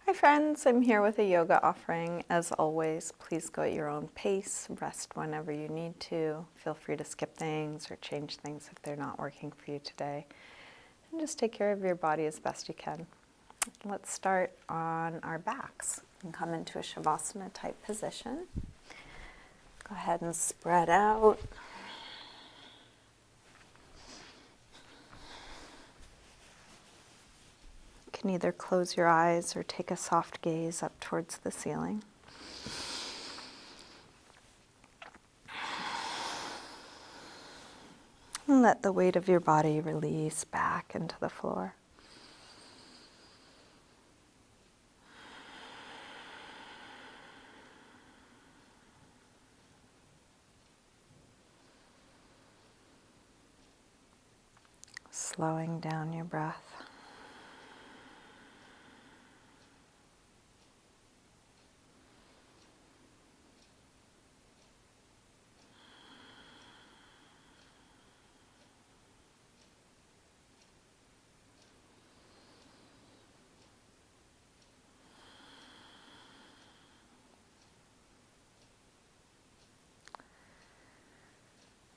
Hi friends, I'm here with a yoga offering. As always, please go at your own pace, rest whenever you need to. Feel free to skip things or change things if they're not working for you today. And just take care of your body as best you can. Let's start on our backs and come into a savasana type position. Go ahead and spread out. You can either close your eyes or take a soft gaze up towards the ceiling. And let the weight of your body release back into the floor. Slowing down your breath.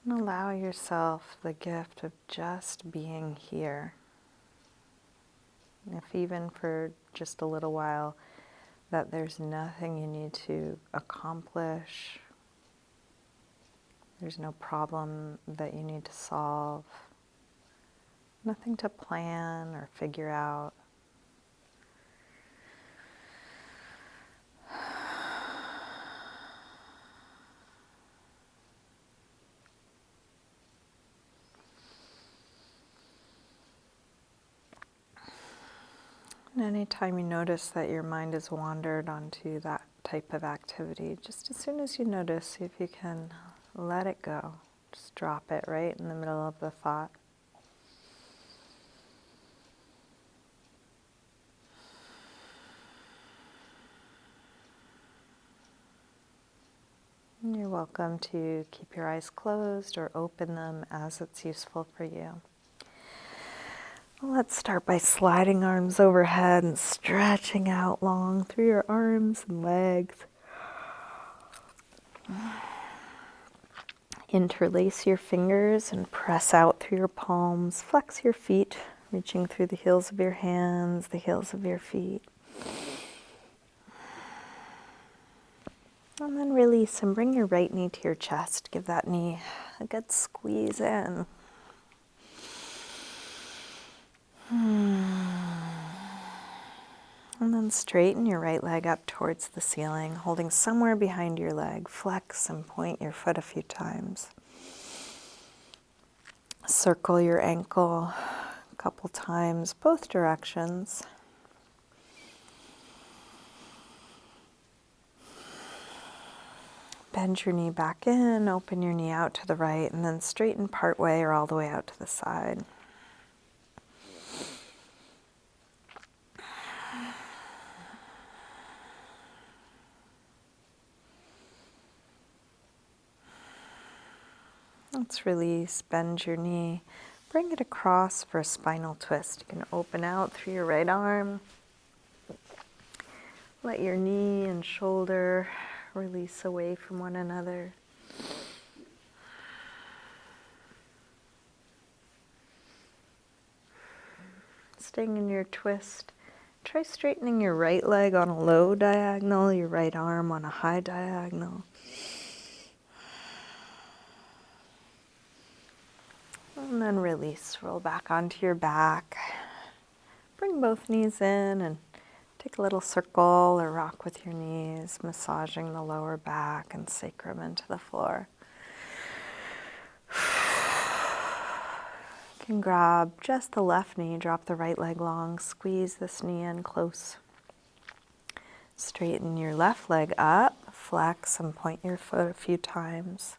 And allow yourself the gift of just being here. If even for just a little while, that there's nothing you need to accomplish, there's no problem that you need to solve, nothing to plan or figure out. And anytime you notice that your mind has wandered onto that type of activity, just as soon as you notice, see if you can let it go. Just drop it right in the middle of the thought. And you're welcome to keep your eyes closed or open them as it's useful for you. Let's start by sliding arms overhead and stretching out long through your arms and legs. Interlace your fingers and press out through your palms. Flex your feet, reaching through the heels of your hands, the heels of your feet. And then release and bring your right knee to your chest. Give that knee a good squeeze in. And then straighten your right leg up towards the ceiling, holding somewhere behind your leg. Flex and point your foot a few times. Circle your ankle a couple times, both directions. Bend your knee back in, open your knee out to the right, and then straighten part way or all the way out to the side. Let's release, bend your knee, bring it across for a spinal twist. You can open out through your right arm. Let your knee and shoulder release away from one another. Staying in your twist, try straightening your right leg on a low diagonal, your right arm on a high diagonal. And then release, roll back onto your back. Bring both knees in and take a little circle or rock with your knees, massaging the lower back and sacrum into the floor. You can grab just the left knee, drop the right leg long, squeeze this knee in close. Straighten your left leg up, flex and point your foot a few times.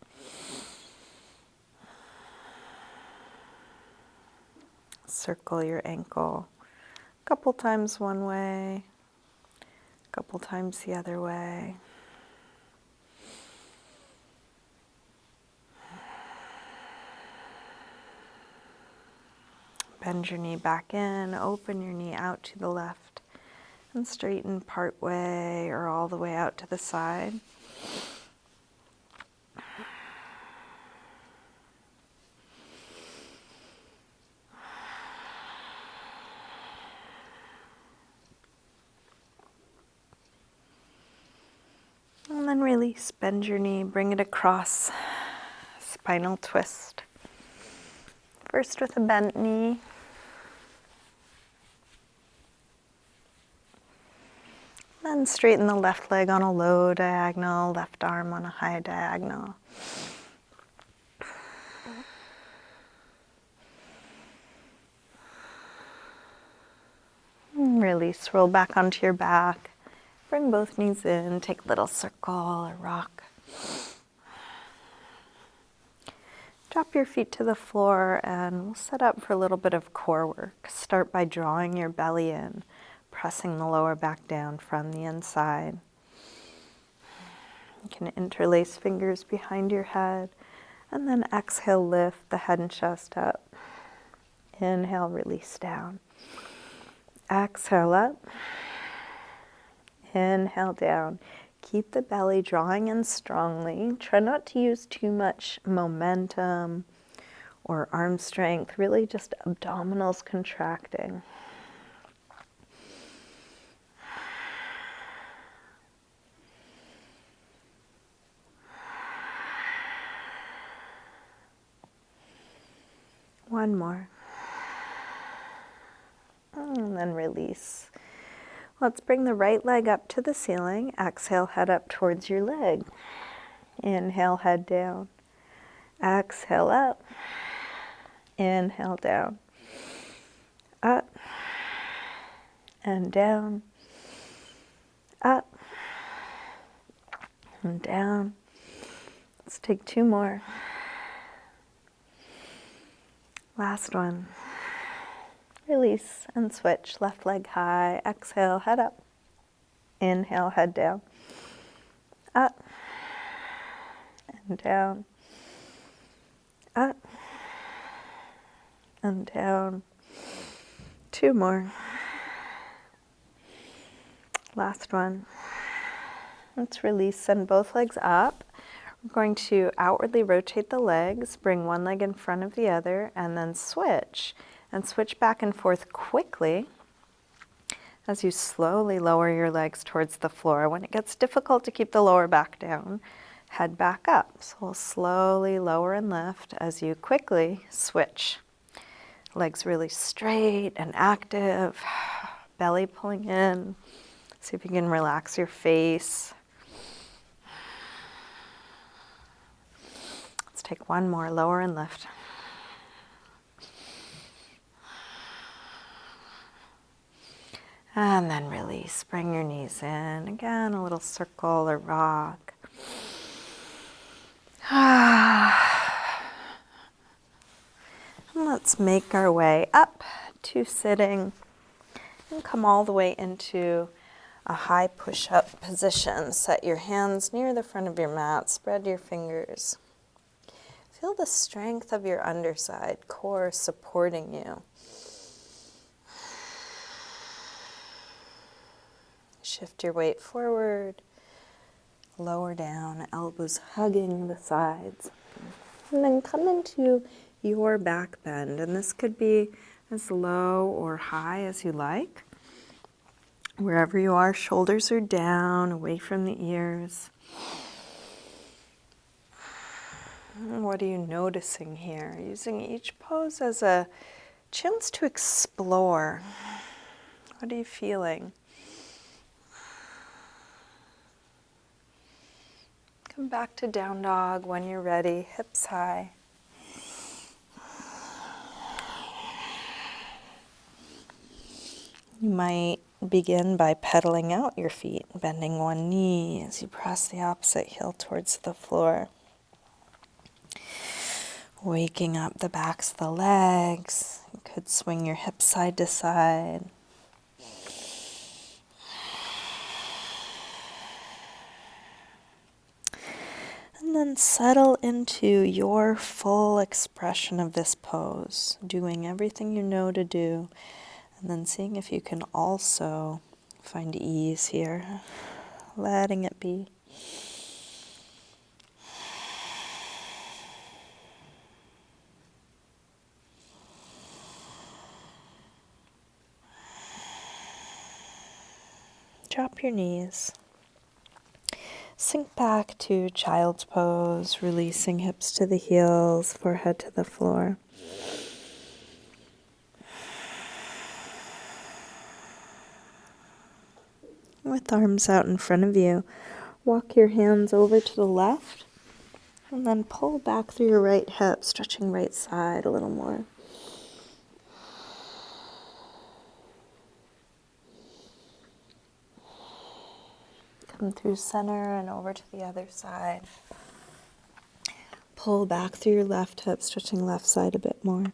Circle your ankle a couple times one way, a couple times the other way. Bend your knee back in, open your knee out to the left, And straighten part way or all the way out to the side. And then release, bend your knee, bring it across, spinal twist. First with a bent knee. Then straighten the left leg on a low diagonal, left arm on a high diagonal. And release, roll back onto your back. Bring both knees in, take a little circle or rock. Drop your feet to the floor and we'll set up for a little bit of core work. Start by drawing your belly in, pressing the lower back down from the inside. You can interlace fingers behind your head and then exhale, lift the head and chest up. Inhale, release down. Exhale up. Inhale down. Keep the belly drawing in strongly. Try not to use too much momentum or arm strength, really just abdominals contracting. One more. And then release. Let's bring the right leg up to the ceiling. Exhale, head up towards your leg. Inhale, head down. Exhale, up. Inhale, down. Up. And down. Up. And down. Let's take two more. Last one. Release and switch. Left leg high. Exhale, head up. Inhale, head down. Up. And down. Up. And down. Two more. Last one. Let's release. Send both legs up. We're going to outwardly rotate the legs, bring one leg in front of the other, and then switch. And switch back and forth quickly as you slowly lower your legs towards the floor. When it gets difficult to keep the lower back down, head back up. So we'll slowly lower and lift as you quickly switch. Legs really straight and active, belly pulling in. See if you can relax your face. Let's take one more, lower and lift. And then release, bring your knees in. Again, a little circle or rock. And let's make our way up to sitting and come all the way into a high push-up position. Set your hands near the front of your mat, spread your fingers. Feel the strength of your underside, core supporting you. Shift your weight forward, lower down, elbows hugging the sides. And then come into your back bend. And this could be as low or high as you like. Wherever you are, shoulders are down, away from the ears. And what are you noticing here? Using each pose as a chance to explore. What are you feeling? Come back to down dog when you're ready, hips high. You might begin by pedaling out your feet, bending one knee as you press the opposite heel towards the floor. Waking up the backs of the legs. You could swing your hips side to side. And then settle into your full expression of this pose, doing everything you know to do, and then seeing if you can also Find ease here, letting it be. Drop your knees. Sink back to child's pose, releasing hips to the heels, forehead to the floor. With arms out in front of you, walk your hands over to the left, and then pull back through your right hip, stretching right side a little more. Come through center and over to the other side. Pull back through your left hip, stretching left side a bit more.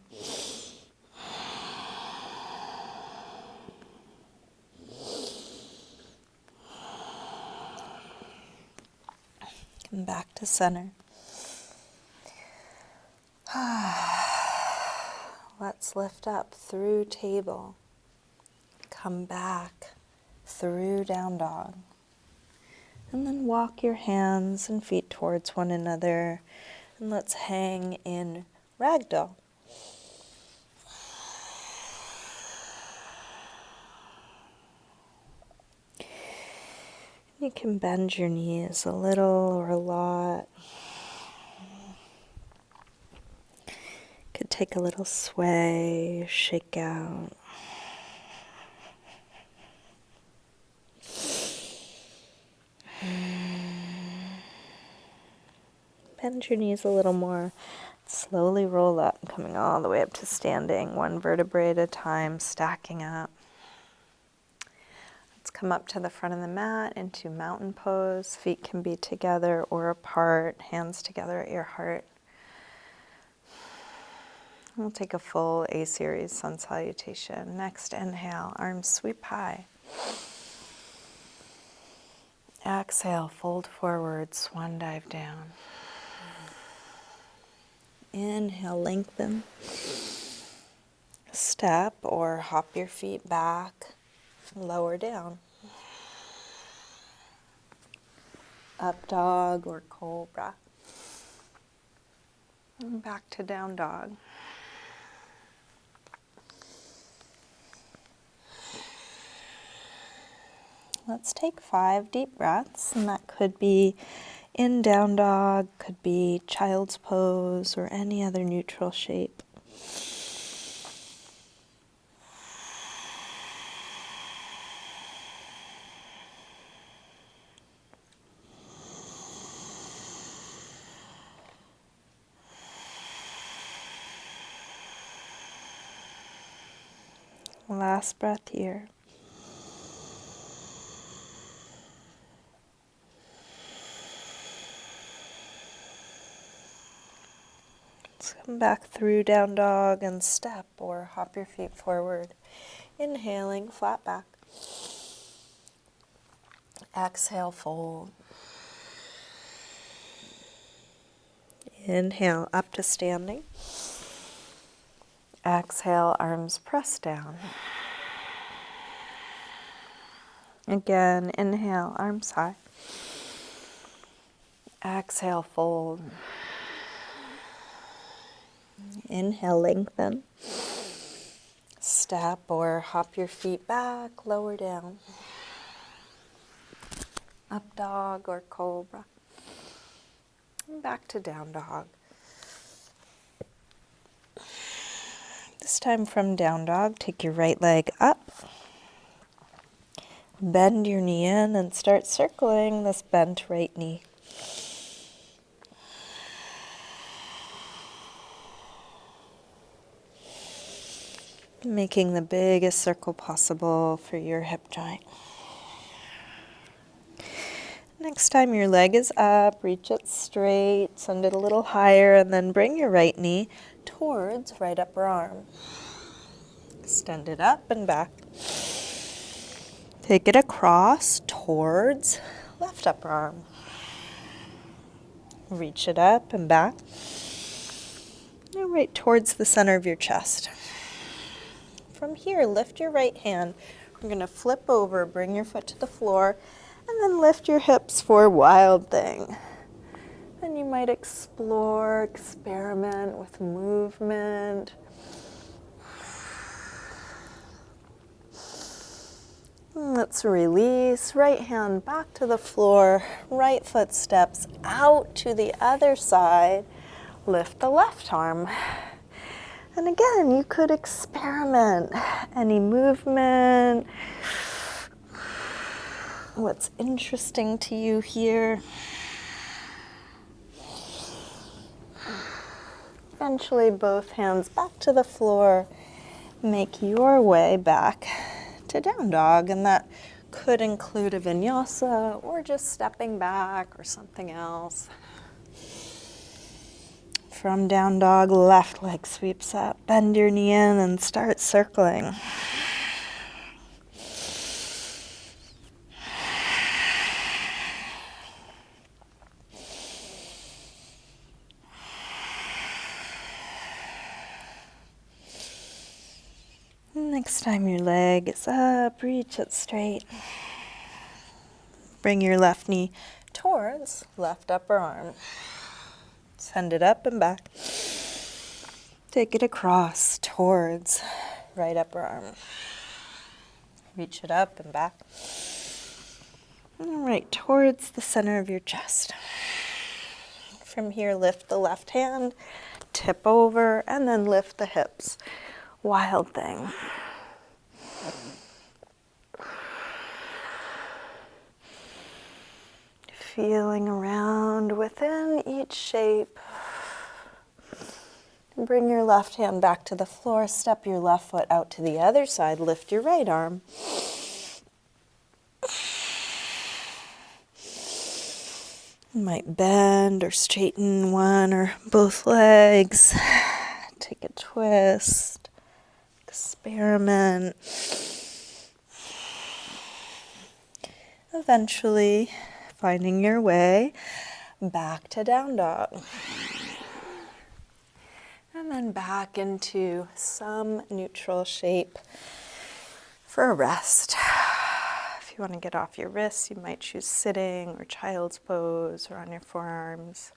Come back to center. Let's lift up through table. Come back through down dog. And then walk your hands and feet towards one another. And let's hang in ragdoll. You can bend your knees a little or a lot. Could take a little sway, shake out. Bend your knees a little more. Slowly roll up, coming all the way up to standing, one vertebrae at a time, stacking up. Let's come up to the front of the mat into mountain pose. Feet can be together or apart, hands together at your heart. We'll take a full A-series sun salutation. Next, inhale, arms sweep high. Exhale, fold forward, swan dive down. Inhale, lengthen. Step or hop your feet back, lower down. Up dog or cobra. And back to down dog. Let's take 5 deep breaths, and that could be in down dog, could be child's pose, or any other neutral shape. Last breath here. Let's come back through down dog and step or hop your feet forward. Inhaling, flat back. Exhale, fold. Inhale, up to standing. Exhale, arms press down. Again, inhale, arms high. Exhale, fold. Inhale, lengthen. Step or hop your feet back, lower down. Up dog or cobra. And back to down dog. This time from down dog, take your right leg up. Bend your knee in and start circling this bent right knee. Making the biggest circle possible for your hip joint. Next time your leg is up, reach it straight, send it a little higher, and then bring your right knee towards right upper arm. Extend it up and back. Take it across towards left upper arm. Reach it up and back. And right towards the center of your chest. From here, lift your right hand, You're going to flip over, bring your foot to the floor, and then lift your hips for wild thing. And you might explore, experiment with movement. Let's release. Right hand back to the floor. Right foot steps out to the other side. Lift the left arm. And again, you could experiment. Any movement. What's interesting to you here? Eventually, both hands back to the floor. Make your way back to down dog, and that could include a vinyasa or just stepping back or something else. From down dog, left leg sweeps up. Bend your knee in and start circling. Next time your leg is up, reach it straight. Bring your left knee towards left upper arm. Send it up and back. Take it across towards right upper arm. Reach it up and back. All right, towards the center of your chest. From here, lift the left hand, tip over, and then lift the hips. Wild thing. Feeling around within each shape. Bring your left hand back to the floor. Step your left foot out to the other side. Lift your right arm. You might bend or straighten one or both legs. Take a twist. Experiment. Eventually, finding your way back to down dog. And then back into some neutral shape for a rest. If you want to get off your wrists, you might choose sitting or child's pose or on your forearms.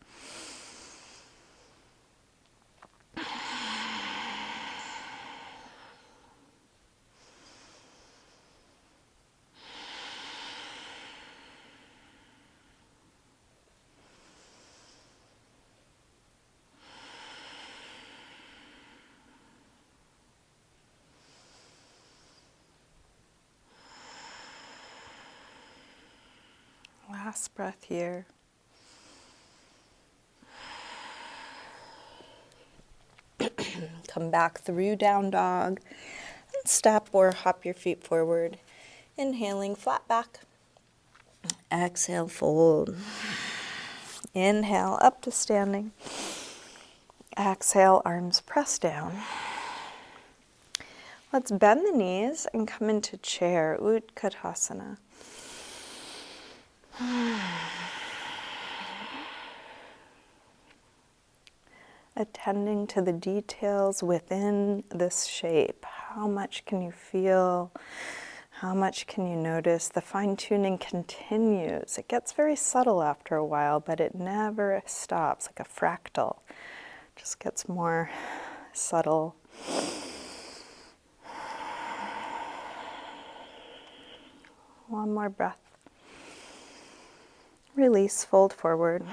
Last breath here. Come back through down dog and step or hop your feet forward. Inhaling, flat back. Exhale, fold. Inhale, up to standing. Exhale, arms press down. Let's bend the knees and come into chair, Utkatasana. Attending to the details within this shape. How much can you feel? How much can you notice? The fine-tuning continues. It gets very subtle after a while, but it never stops, like a fractal. It just gets more subtle. One more breath. Release, fold forward.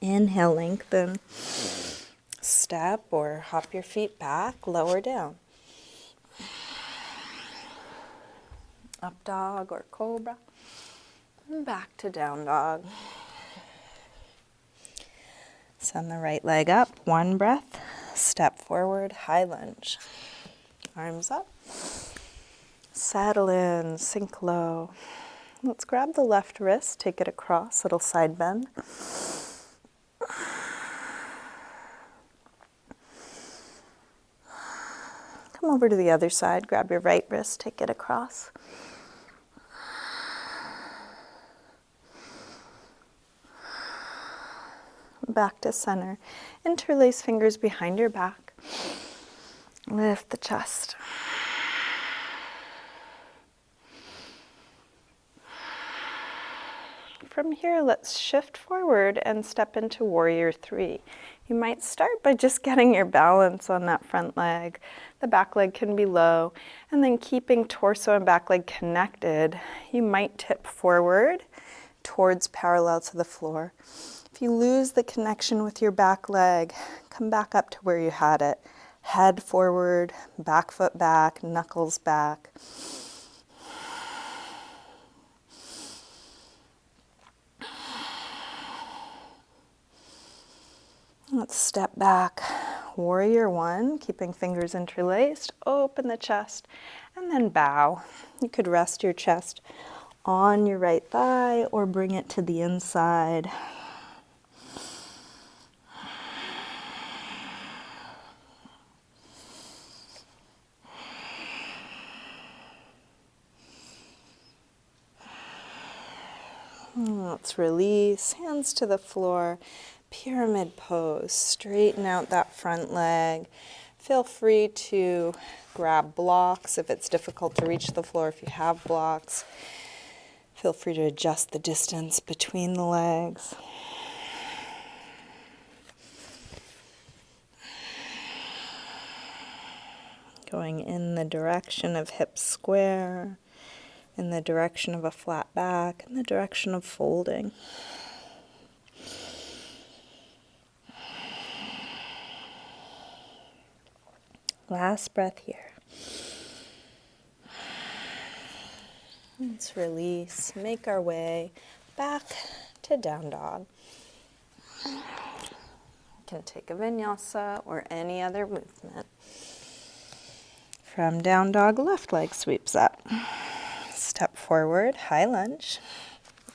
Inhale, lengthen. Step or hop your feet back, lower down. Up dog or cobra. And back to down dog. Send the right leg up, one breath. Step forward, high lunge. Arms up. Settle in, sink low. Let's grab the left wrist, take it across, little side bend. Come over to the other side, grab your right wrist, take it across. Back to center. Interlace fingers behind your back. Lift the chest. from here, let's shift forward and step into warrior three. You might start by just getting your balance on that front leg. The back leg can be low, and then keeping torso and back leg connected, you might tip forward towards parallel to the floor. If you lose the connection with your back leg, come back up to where you had it. Head forward, back foot back, knuckles back. Let's step back. Warrior one, keeping fingers interlaced, open the chest, and then bow. You could rest your chest on your right thigh or bring it to the inside. Let's release, hands to the floor, pyramid pose. Straighten out that front leg. Feel free to grab blocks if it's difficult to reach the floor. If you have blocks, feel free to adjust the distance between the legs. Going in the direction of hips square, in the direction of a flat back, in the direction of folding. Last breath here. Let's release, make our way back to down dog. You can take a vinyasa or any other movement. From down dog, left leg sweeps up. Step forward, high lunge.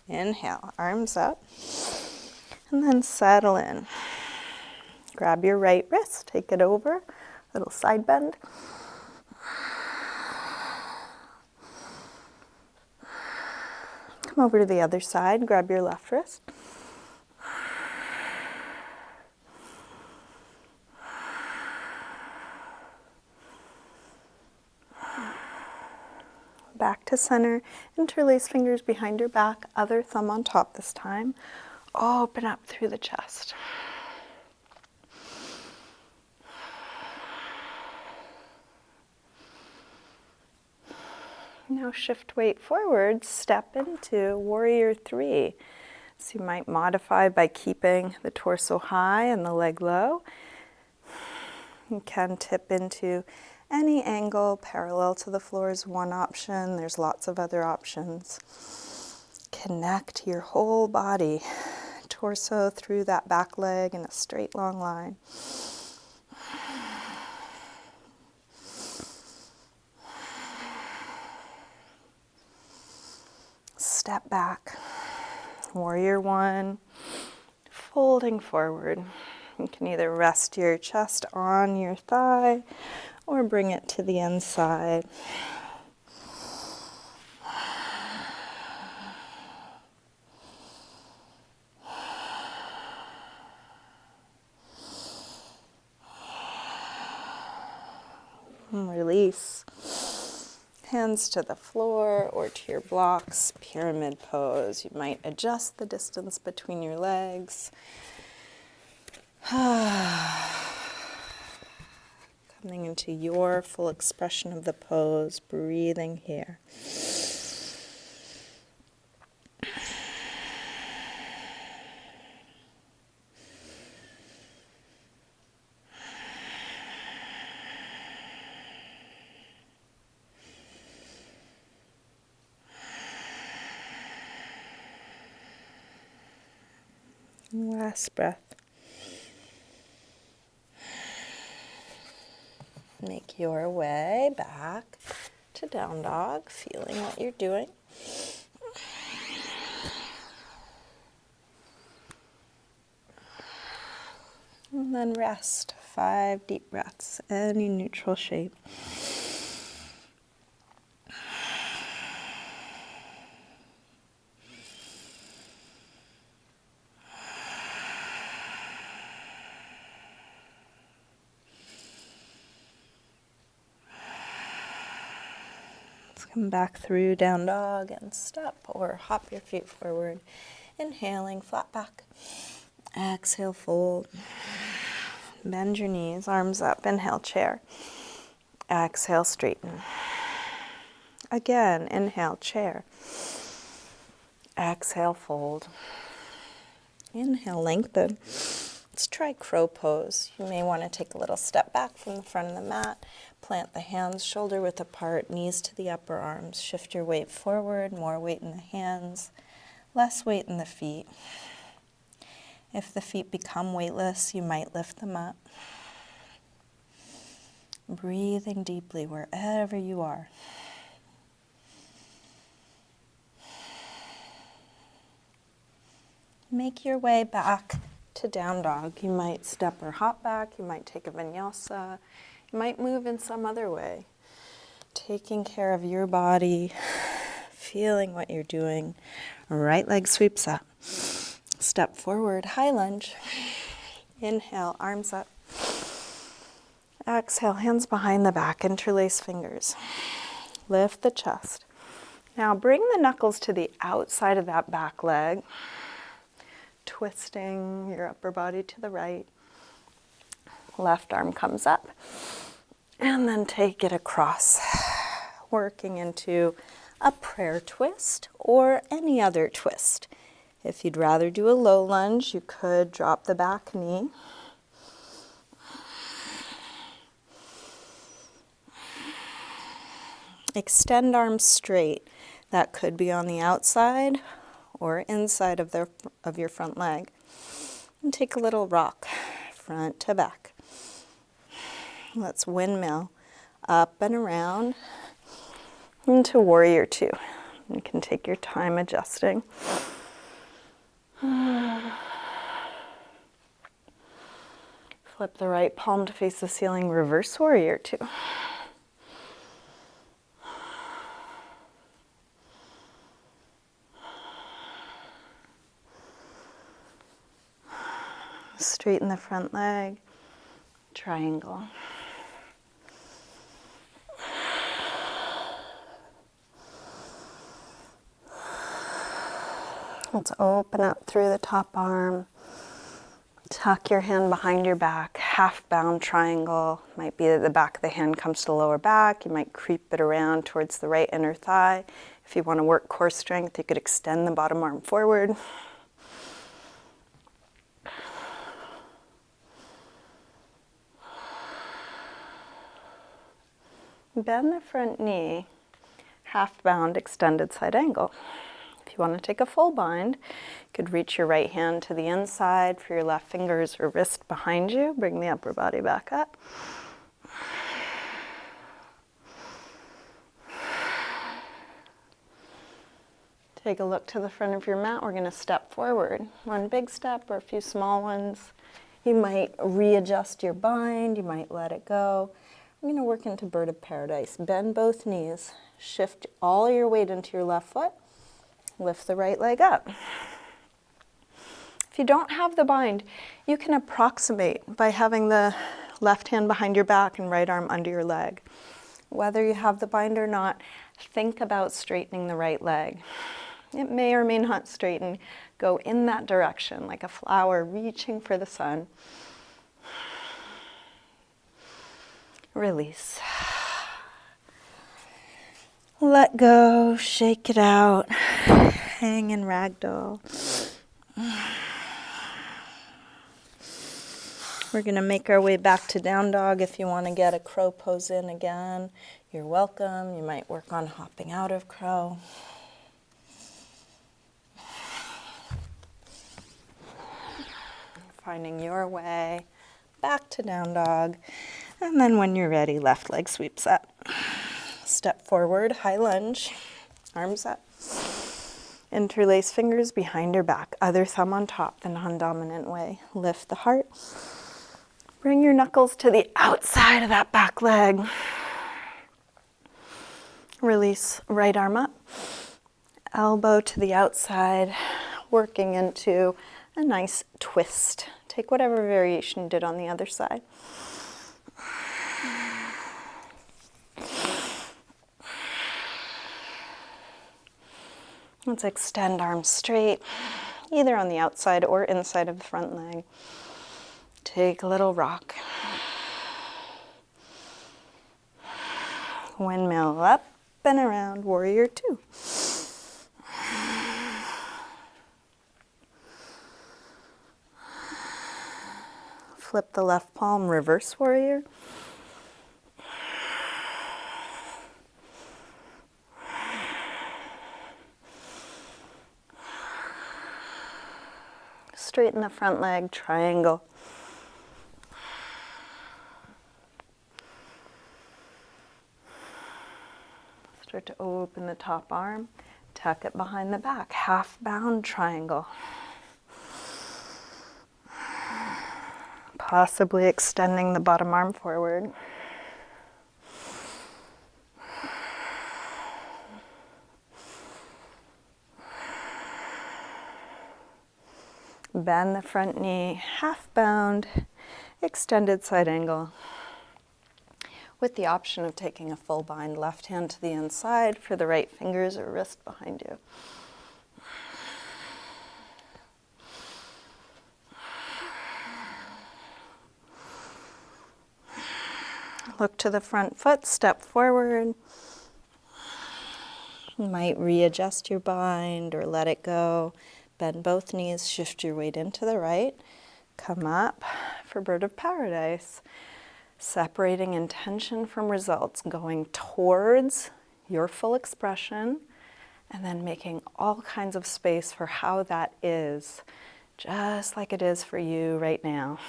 Inhale, arms up. And then settle in. Grab your right wrist, take it over, little side bend. Come over to the other side, grab your left wrist. Back to center, interlace fingers behind your back, other thumb on top this time. Open up through the chest. Now shift weight forward, step into warrior three. So you might modify by keeping the torso high and the leg low. You can tip into any angle parallel to the floor is one option. There's lots of other options. Connect your whole body, torso through that back leg in a straight long line. Step back. Warrior one, folding forward. You can either rest your chest on your thigh or bring it to the inside. And release. Hands to the floor or to your blocks, pyramid pose. You might adjust the distance between your legs. Coming into your full expression of the pose, breathing here. Last breath. Make your way back to down dog, feeling what you're doing. And then rest. 5 deep breaths, any neutral shape. Come back through down dog and step or hop your feet forward Inhaling, flat back. Exhale, fold. Bend your knees, arms up. Inhale, chair. Exhale, straighten. Again, inhale, chair. Exhale, fold. Inhale, lengthen. Let's try crow pose. You may want to take a little step back from the front of the mat. Plant the hands shoulder width apart, knees to the upper arms. Shift your weight forward, more weight in the hands, less weight in the feet. If the feet become weightless, you might lift them up. Breathing deeply wherever you are. Make your way back to down dog. You might step or hop back. You might take a vinyasa. You might move in some other way. Taking care of your body, feeling what you're doing. Right leg sweeps up. Step forward, high lunge. Inhale, arms up. Exhale, hands behind the back, interlace fingers. Lift the chest. Now bring the knuckles to the outside of that back leg, twisting your upper body to the right. Left arm comes up, and then take it across, working into a prayer twist or any other twist. If you'd rather do a low lunge, you could drop the back knee. Extend arms straight. That could be on the outside or inside of your front leg. And take a little rock, front to back. Let's windmill up and around into warrior two. You can take your time adjusting. Flip the right palm to face the ceiling, reverse warrior two. Straighten the front leg, triangle. Let's open up through the top arm. Tuck your hand behind your back, half bound triangle. Might be that the back of the hand comes to the lower back. You might creep it around towards the right inner thigh. If you want to work core strength, you could extend the bottom arm forward. Bend the front knee, half bound, extended side angle. If you want to take a full bind, you could reach your right hand to the inside for your left fingers or wrist behind you. Bring the upper body back up. Take a look to the front of your mat. We're going to step forward. One big step or a few small ones. You might readjust your bind. You might let it go. We're going to work into bird of paradise. Bend both knees. Shift all your weight into your left foot. Lift the right leg up. If you don't have the bind, you can approximate by having the left hand behind your back and right arm under your leg. Whether you have the bind or not, think about straightening the right leg. It may or may not straighten. Go in that direction like a flower reaching for the sun. Release. Let go, shake it out, hang in ragdoll. We're going to make our way back to down dog. If you want to get a crow pose in again, you're welcome. You might work on hopping out of crow. Finding your way back to down dog. And then when you're ready, left leg sweeps up. Step forward, high lunge, arms up. Interlace fingers behind your back, other thumb on top, the non-dominant way. Lift the heart. Bring your knuckles to the outside of that back leg. Release right arm up. Elbow to the outside, working into a nice twist. Take whatever variation you did on the other side. Let's extend arms straight. either on the outside or inside of the front leg. Take a little rock. Windmill up and around, warrior two. Flip the left palm, reverse warrior. Straighten the front leg, triangle. Start to open the top arm, tuck it behind the back, half bound triangle. Possibly extending the bottom arm forward. Bend the front knee, half bound, extended side angle. With the option of taking a full bind, left hand to the inside for the right fingers or wrist behind you. Look to the front foot, step forward. You might readjust your bind or let it go. Bend both knees, shift your weight into the right. Come up for bird of paradise. Separating intention from results, going towards your full expression, and then making all kinds of space for how that is, just like it is for you right now.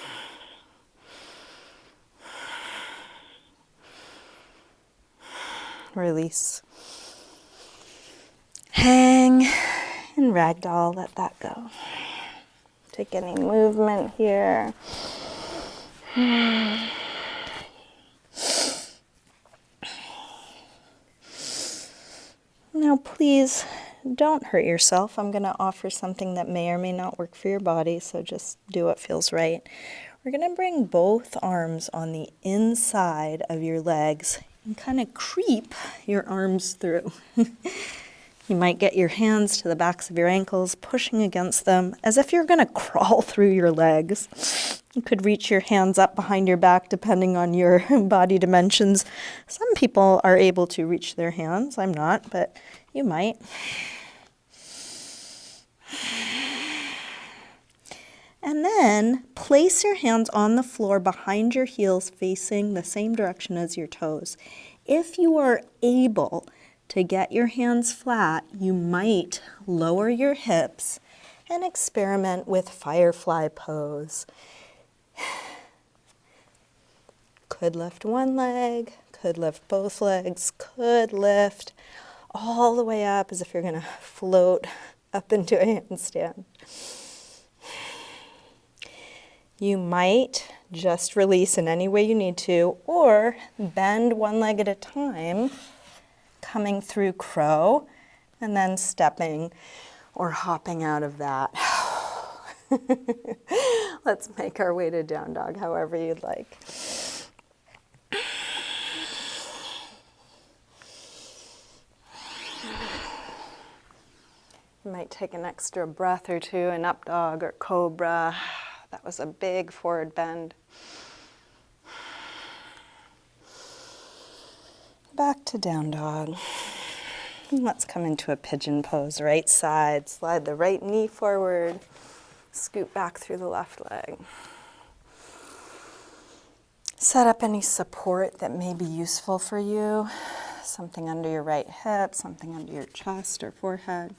Release. Hang and ragdoll, let that go. Take any movement here. Now please don't hurt yourself. I'm going to offer something that may or may not work for your body, so just do what feels right. We're going to bring both arms on the inside of your legs and kind of creep your arms through. You might get your hands to the backs of your ankles, pushing against them as if you're going to crawl through your legs. You could reach your hands up behind your back depending on your body dimensions. Some people are able to reach their hands. I'm not, but you might. And then place your hands on the floor behind your heels, facing the same direction as your toes. If you are able to get your hands flat, you might lower your hips and experiment with firefly pose. Could lift one leg, could lift both legs, could lift all the way up as if you're going to float up into a handstand. You might just release in any way you need to, or bend one leg at a time, coming through crow, and then stepping or hopping out of that. Let's make our way to down dog, however you'd like. You might take an extra breath or two in up dog or cobra. That was a big forward bend. Back to down dog. And let's come into a pigeon pose. Right side, slide the right knee forward, scoot back through the left leg. Set up any support that may be useful for you. Something under your right hip, something under your chest or forehead.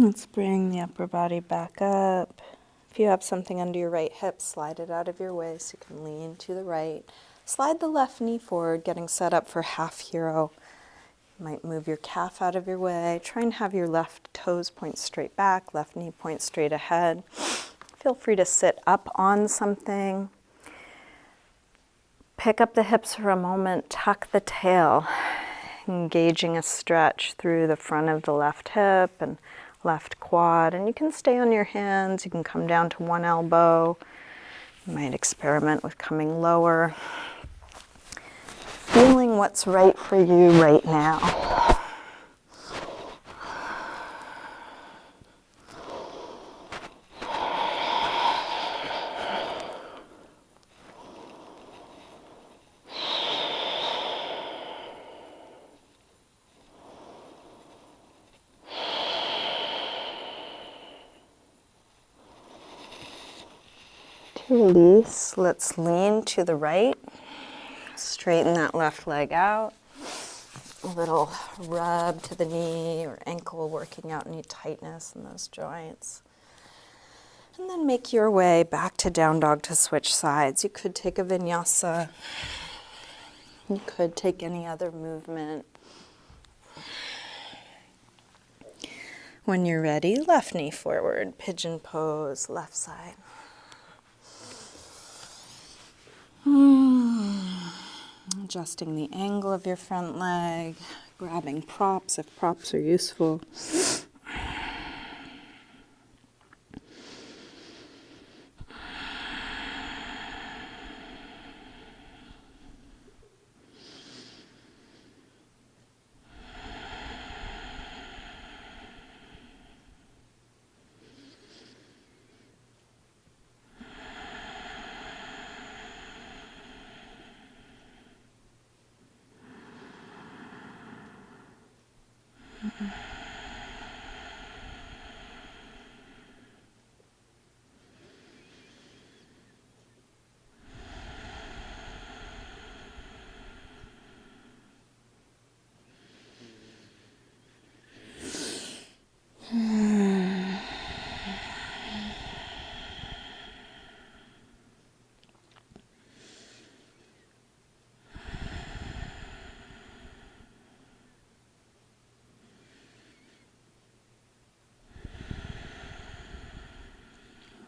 Let's bring the upper body back up. If you have something under your right hip, slide it out of your way so you can lean to the right. Slide the left knee forward, getting set up for half hero. You might move your calf out of your way. Try and have your left toes point straight back, left knee point straight ahead. Feel free to sit up on something. Pick up the hips for a moment, tuck the tail, engaging a stretch through the front of the left hip and left quad. And you can stay on your hands, you can come down to one elbow. You might experiment with coming lower. Feeling what's right for you right now. To release, let's lean to the right. Straighten that left leg out. A little rub to the knee or ankle, working out any tightness in those joints. And then make your way back to down dog to switch sides. You could take a vinyasa. You could take any other movement. When you're ready, left knee forward, pigeon pose, left side. Adjusting the angle of your front leg, grabbing props if props are useful.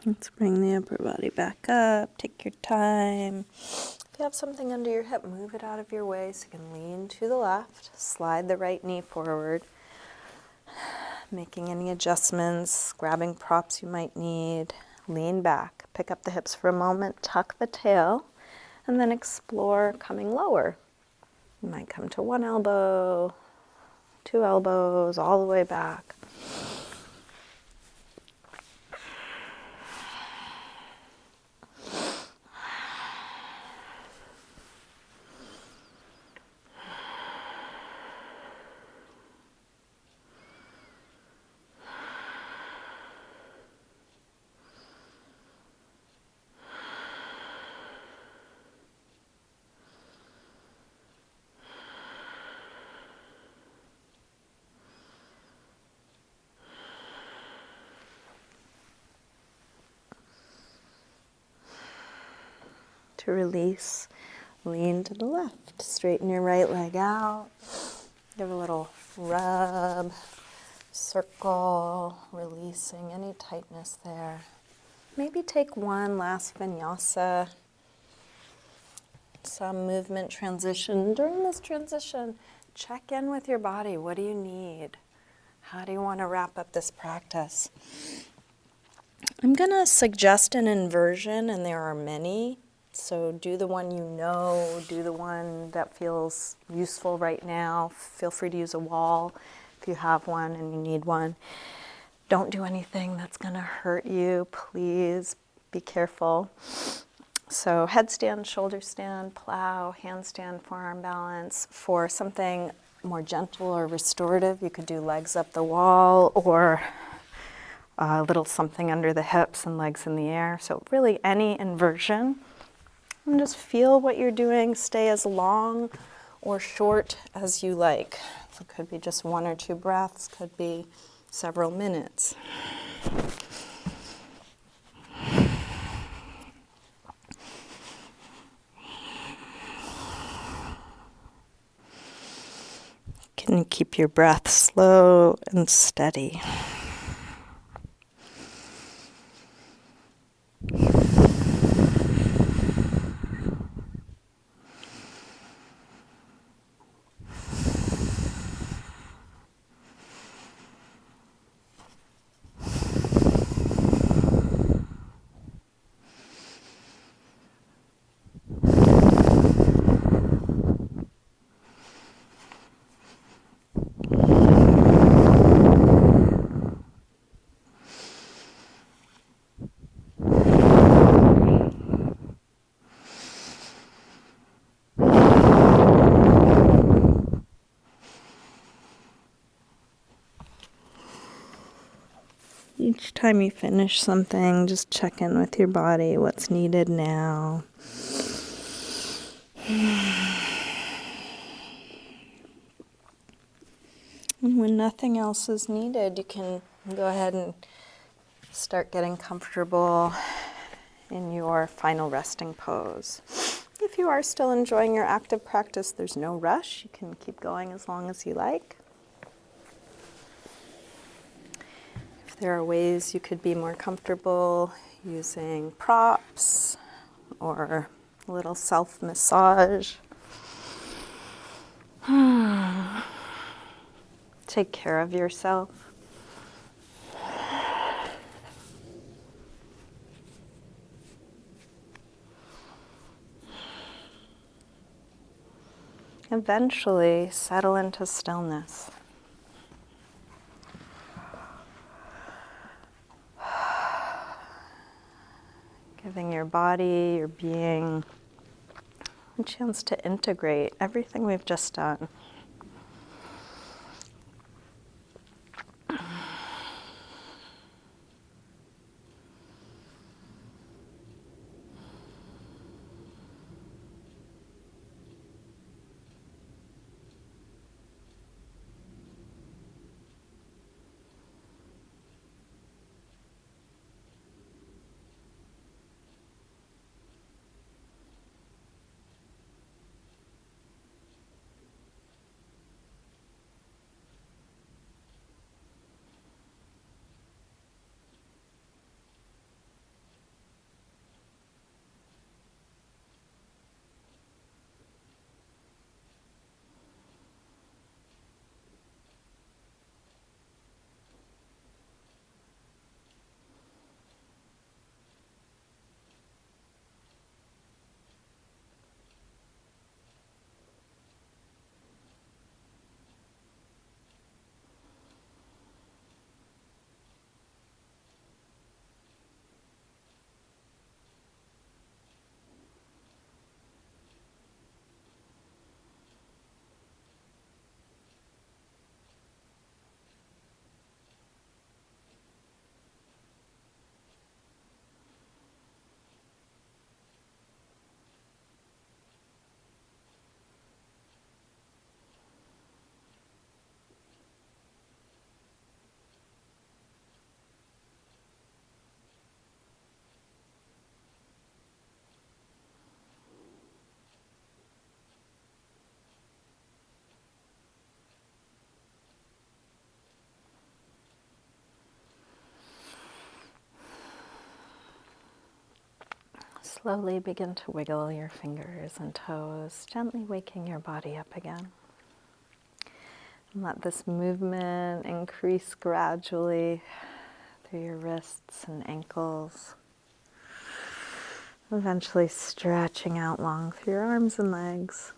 Let's bring the upper body back up. Take your time. If you have something under your hip, move it out of your way so you can lean to the left. Slide the right knee forward. Making any adjustments, grabbing props you might need. Lean back. Pick up the hips for a moment. Tuck the tail. And then explore coming lower. You might come to one elbow, two elbows, all the way back. To release, lean to the left. Straighten your right leg out. Give a little rub, circle, releasing any tightness there. Maybe take one last vinyasa. Some movement transition. During this transition, check in with your body. What do you need? How do you want to wrap up this practice? I'm going to suggest an inversion, and there are many. So do the one you know, do the one that feels useful right now. Feel free to use a wall if you have one and you need one. Don't do anything that's going to hurt you. Please be careful. So headstand, shoulder stand, plow, handstand, forearm balance. For something more gentle or restorative, you could do legs up the wall or a little something under the hips and legs in the air. So really any inversion. And just feel what you're doing. Stay as long or short as you like. So it could be just one or two breaths, could be several minutes. Can you keep your breath slow and steady? Each time you finish something, just check in with your body, what's needed now. And when nothing else is needed, you can go ahead and start getting comfortable in your final resting pose. If you are still enjoying your active practice, there's no rush. You can keep going as long as you like. If there are ways you could be more comfortable using props or a little self-massage, take care of yourself. Eventually, settle into stillness. Giving your body, your being, a chance to integrate everything we've just done. Slowly begin to wiggle your fingers and toes, gently waking your body up again. And let this movement increase gradually through your wrists and ankles, eventually stretching out long through your arms and legs.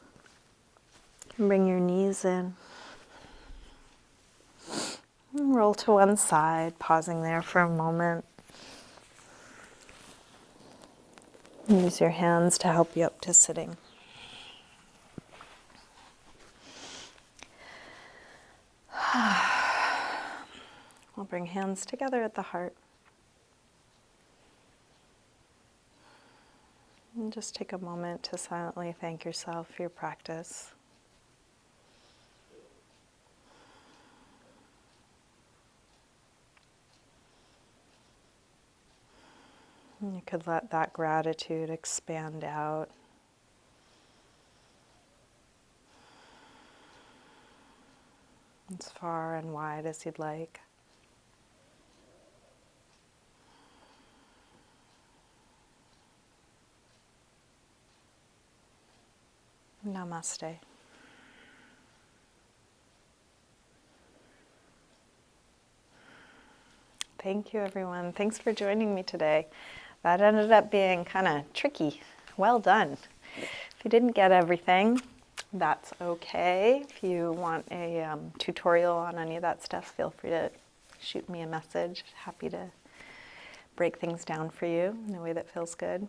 You can bring your knees in. And roll to one side, pausing there for a moment. Use your hands to help you up to sitting. We'll bring hands together at the heart. And just take a moment to silently thank yourself for your practice. You could let that gratitude expand out. As far and wide as you'd like. Namaste. Thank you, everyone. Thanks for joining me today. That ended up being kind of tricky. Well done. If you didn't get everything, that's okay. If you want a tutorial on any of that stuff, feel free to shoot me a message. Happy to break things down for you in a way that feels good.